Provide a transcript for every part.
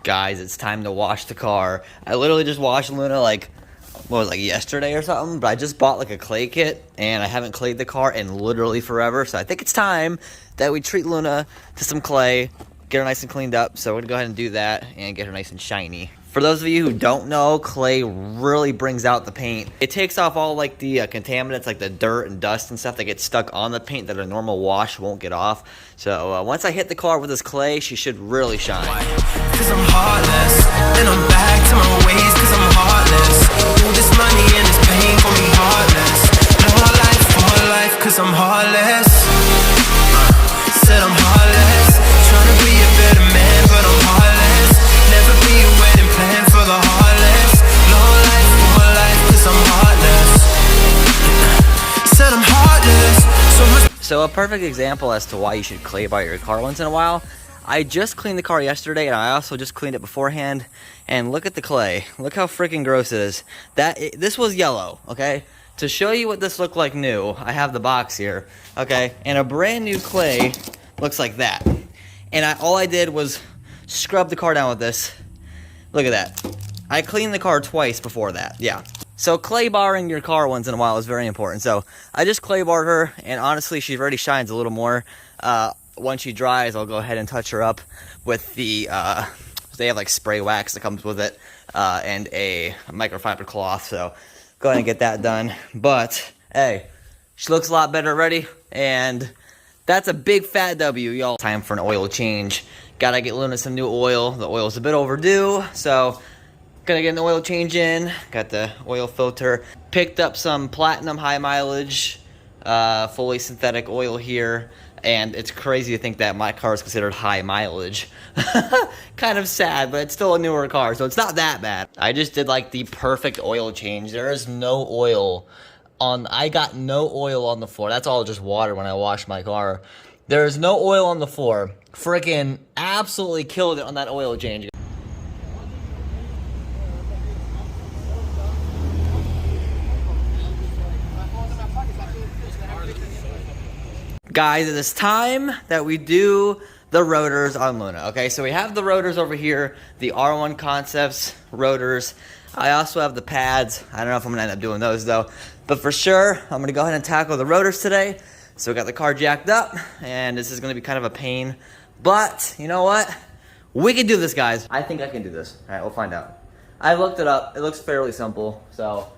Guys, it's time to wash the car. I literally just washed Luna like, what was it, like yesterday or something? But I just bought like a clay kit, and I haven't clayed the car in literally forever. So I think it's time that we treat Luna to some clay, get her nice and cleaned up. So we're gonna go ahead and do that and get her nice and shiny. For those of you who don't know, clay really brings out the paint. It takes off all like the contaminants, like the dirt and dust and stuff that gets stuck on the paint that a normal wash won't get off. So once I hit the car with this clay, she should really shine. Cause I'm heartless, and I'm back to my ways cause I'm heartless. All this money and this pain for me heartless. No life cause I'm heartless. Said I'm heartless, trying to be a better man but I'm heartless. Never be a wedding plan for the heartless. No life cause I'm heartless. Said I'm heartless. So a perfect example as to why you should clay bar your car once in a while. I just cleaned the car yesterday, and I also just cleaned it beforehand. And look at the clay. Look how freaking gross it is. This was yellow, okay? To show you what this looked like new, I have the box here, okay? And a brand new clay looks like that. And all I did was scrub the car down with this. Look at that. I cleaned the car twice before that, yeah. So clay barring your car once in a while is very important. So I just clay barred her, and honestly, she already shines a little more. Once she dries, I'll go ahead and touch her up with the, they have like spray wax that comes with it, and a microfiber cloth. So go ahead and get that done. But hey, she looks a lot better already, and that's a big fat W, y'all. Time for an oil change. Gotta get Luna some new oil. The oil's a bit overdue, so gonna get an oil change in. Got the oil filter. Picked up some platinum high mileage, fully synthetic oil here. And it's crazy to think that my car is considered high mileage. Kind of sad, but it's still a newer car, so it's not that bad. I just did like the perfect oil change. There is no oil on, I got no oil on the floor. That's all just water when I wash my car. There is no oil on the floor. Freaking absolutely killed it on that oil change. Guys, it is time that we do the rotors on Luna. Okay, so we have the rotors over here, the R1 Concepts rotors. I also have the pads. I don't know if I'm gonna end up doing those though, but for sure, I'm gonna go ahead and tackle the rotors today. So we got the car jacked up, and this is gonna be kind of a pain, but you know what? We can do this, guys. I think I can do this. All right, we'll find out. I looked it up. It looks fairly simple, so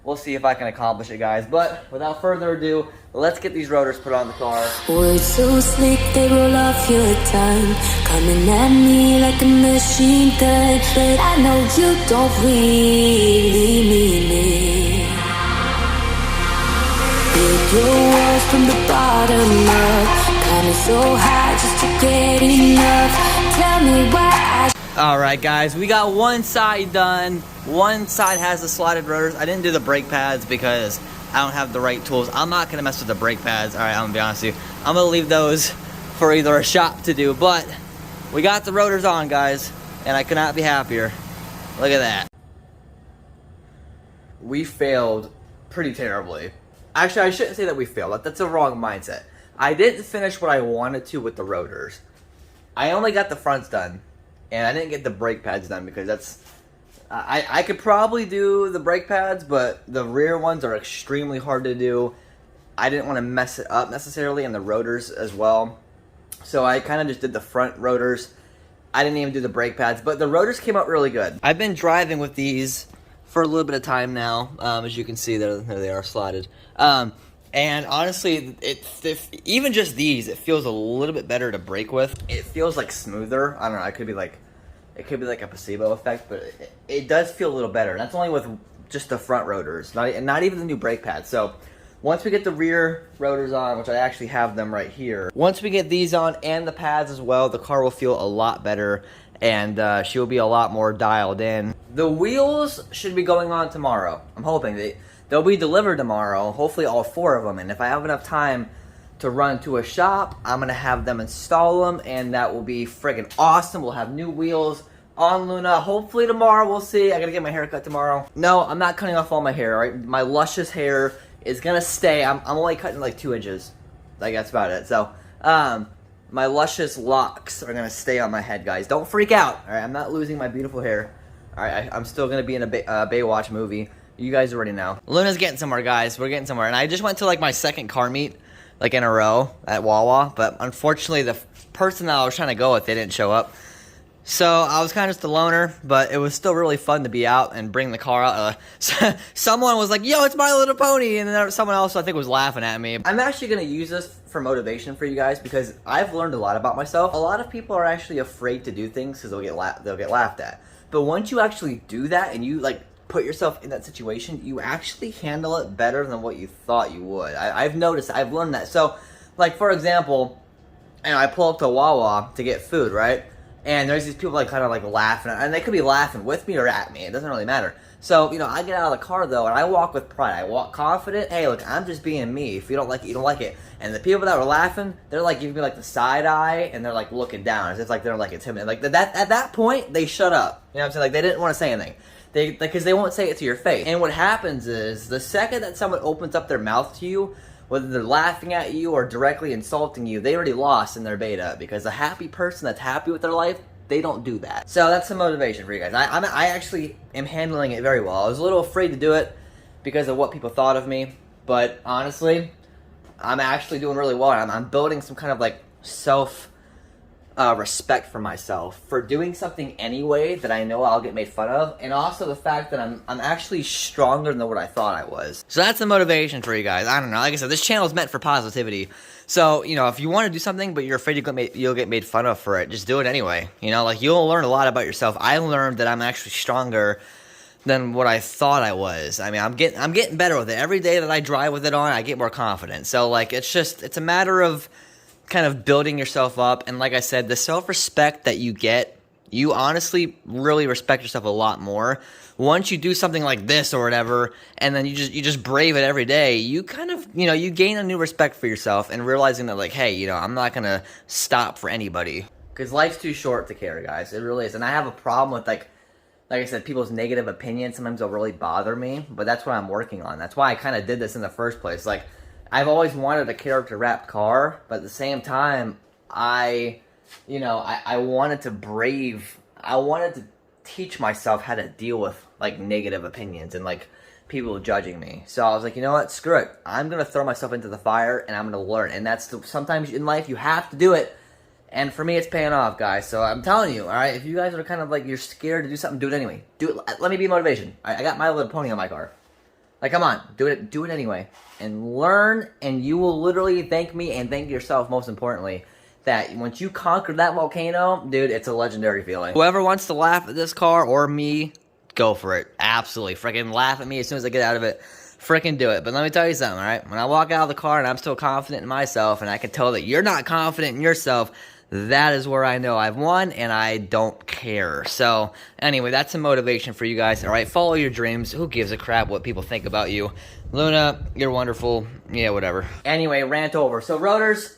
we'll see if I can accomplish it, guys. But without further ado, let's get these rotors put on the car. Words so slick, they roll off your tongue, coming at me like a machine gun. But I know you don't really mean it. Build your walls from the bottom up, climbing so high just to get enough. Tell me why Alright guys, we got one side done. One side has the slotted rotors. I didn't do the brake pads because I don't have the right tools. I'm not going to mess with the brake pads. Alright, I'm going to be honest with you. I'm going to leave those for either a shop to do. But we got the rotors on, guys, and I could not be happier. Look at that. We failed pretty terribly. Actually, I shouldn't say that we failed. That's a wrong mindset. I didn't finish what I wanted to with the rotors. I only got the fronts done, and I didn't get the brake pads done because that's... I could probably do the brake pads, but the rear ones are extremely hard to do. I didn't want to mess it up necessarily, and the rotors as well. So I kind of just did the front rotors. I didn't even do the brake pads, but the rotors came out really good. I've been driving with these for a little bit of time now. As you can see, there they are slotted. And honestly, even just these, it feels a little bit better to brake with. It feels like smoother. I don't know. It could be like a placebo effect, but it does feel a little better. And that's only with just the front rotors, not even the new brake pads. So once we get the rear rotors on, which I actually have them right here, once we get these on and the pads as well, the car will feel a lot better, and she'll be a lot more dialed in. The wheels should be going on tomorrow. I'm hoping they'll be delivered tomorrow, hopefully all 4 of them. And if I have enough time to run to a shop, I'm gonna have them install them, and that will be friggin' awesome. We'll have new wheels on Luna, hopefully tomorrow. We'll see. I gotta get my hair cut tomorrow. No, I'm not cutting off all my hair, right? My luscious hair is gonna stay. I'm only cutting like 2 inches. Like, that's about it. So, my luscious locks are gonna stay on my head, guys. Don't freak out. All right, I'm not losing my beautiful hair. All right, I'm still gonna be in a Baywatch movie. You guys already know. Luna's getting somewhere, guys. We're getting somewhere. And I just went to like my second car meet, like in a row at Wawa. But unfortunately, the person that I was trying to go with, they didn't show up. So I was kind of just a loner, but it was still really fun to be out and bring the car out. Someone was like, yo, it's My Little Pony. And then someone else, I think, was laughing at me. I'm actually going to use this for motivation for you guys because I've learned a lot about myself. A lot of people are actually afraid to do things because they'll get laughed at. But once you actually do that and you like put yourself in that situation, you actually handle it better than what you thought you would. I've noticed, I've learned that. So, like, for example, I pull up to Wawa to get food, right? And there's these people like kind of like laughing, and they could be laughing with me or at me. It doesn't really matter. So, you know, I get out of the car though, and I walk with pride. I walk confident. Hey, look, I'm just being me. If you don't like it, you don't like it. And the people that were laughing, they're like giving me like the side eye, and they're like looking down as if like they're like intimidated. Like that at that point, they shut up. You know what I'm saying? Like they didn't want to say anything. Because they won't say it to your face. And what happens is the second that someone opens up their mouth to you, whether they're laughing at you or directly insulting you, they already lost in their beta. Because a happy person that's happy with their life, they don't do that. So that's some motivation for you guys. I actually am handling it very well. I was a little afraid to do it because of what people thought of me. But honestly, I'm actually doing really well. I'm building some kind of like respect for myself for doing something anyway that I know I'll get made fun of, and also the fact that I'm actually stronger than what I thought I was. So that's the motivation for you guys. I don't know. Like I said, this channel is meant for positivity. So, you know, if you want to do something but you're afraid you'll get made fun of for it, just do it anyway. You know, like you'll learn a lot about yourself. I learned that I'm actually stronger than what I thought I was. I mean, I'm getting better with it. Every day that I drive with it on, I get more confident. So, like, it's a matter of kind of building yourself up. And like I said, the self-respect that you get, you honestly really respect yourself a lot more. Once you do something like this or whatever, and then you just brave it every day, you kind of, you know, you gain a new respect for yourself and realizing that, like, hey, you know, I'm not gonna stop for anybody. Because life's too short to care, guys. It really is. And I have a problem with, like I said, people's negative opinions. Sometimes they'll really bother me, but that's what I'm working on. That's why I kind of did this in the first place. Like, I've always wanted a character-wrapped car, but at the same time, I wanted to teach myself how to deal with, like, negative opinions and, like, people judging me. So I was like, you know what, screw it. I'm going to throw myself into the fire, and I'm going to learn. And sometimes in life, you have to do it. And for me, it's paying off, guys. So I'm telling you, all right, if you guys are kind of like, you're scared to do something, do it anyway. Do it. Let me be motivation. All right, I got My Little Pony on my car. Like, come on, do it anyway. And learn, and you will literally thank me and thank yourself, most importantly, that once you conquer that volcano, dude, it's a legendary feeling. Whoever wants to laugh at this car or me, go for it. Absolutely. Freaking laugh at me as soon as I get out of it. Freaking do it. But let me tell you something, all right? When I walk out of the car and I'm still confident in myself, and I can tell that you're not confident in yourself, that is where I know I've won, and I don't care. So, anyway, that's some motivation for you guys. All right, follow your dreams. Who gives a crap what people think about you? Luna, you're wonderful. Yeah, whatever. Anyway, rant over. So, rotors,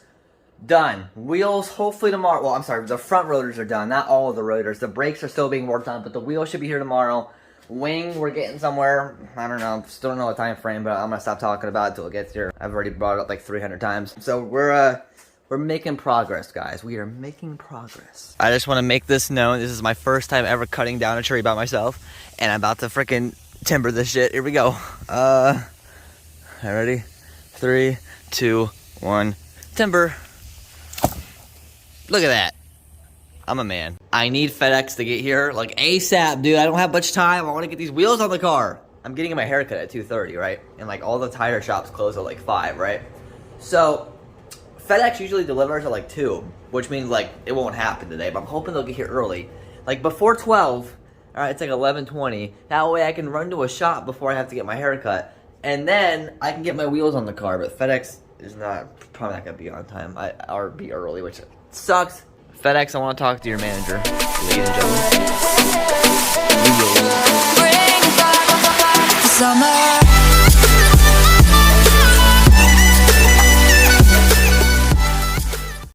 done. Wheels, hopefully tomorrow. Well, I'm sorry, the front rotors are done. Not all of the rotors. The brakes are still being worked on, but the wheels should be here tomorrow. Wing, we're getting somewhere. I don't know. Still don't know a time frame, but I'm going to stop talking about it until it gets here. I've already brought it up like 300 times. So, we're making progress, guys. We are making progress. I just want to make this known. This is my first time ever cutting down a tree by myself. And I'm about to freaking timber this shit. Here we go. Ready? 3, 2, 1. Timber. Look at that. I'm a man. I need FedEx to get here like ASAP, dude. I don't have much time. I want to get these wheels on the car. I'm getting my haircut at 2:30, right? And like all the tire shops close at like 5, right? So FedEx usually delivers at like 2, which means like it won't happen today, but I'm hoping they'll get here early. Like before 12, all right, it's like 11:20. That way I can run to a shop before I have to get my haircut. And then I can get my wheels on the car, but FedEx is probably not going to be on time. Or be early, which sucks. FedEx, I want to talk to your manager, ladies and gentlemen. Bring back summer.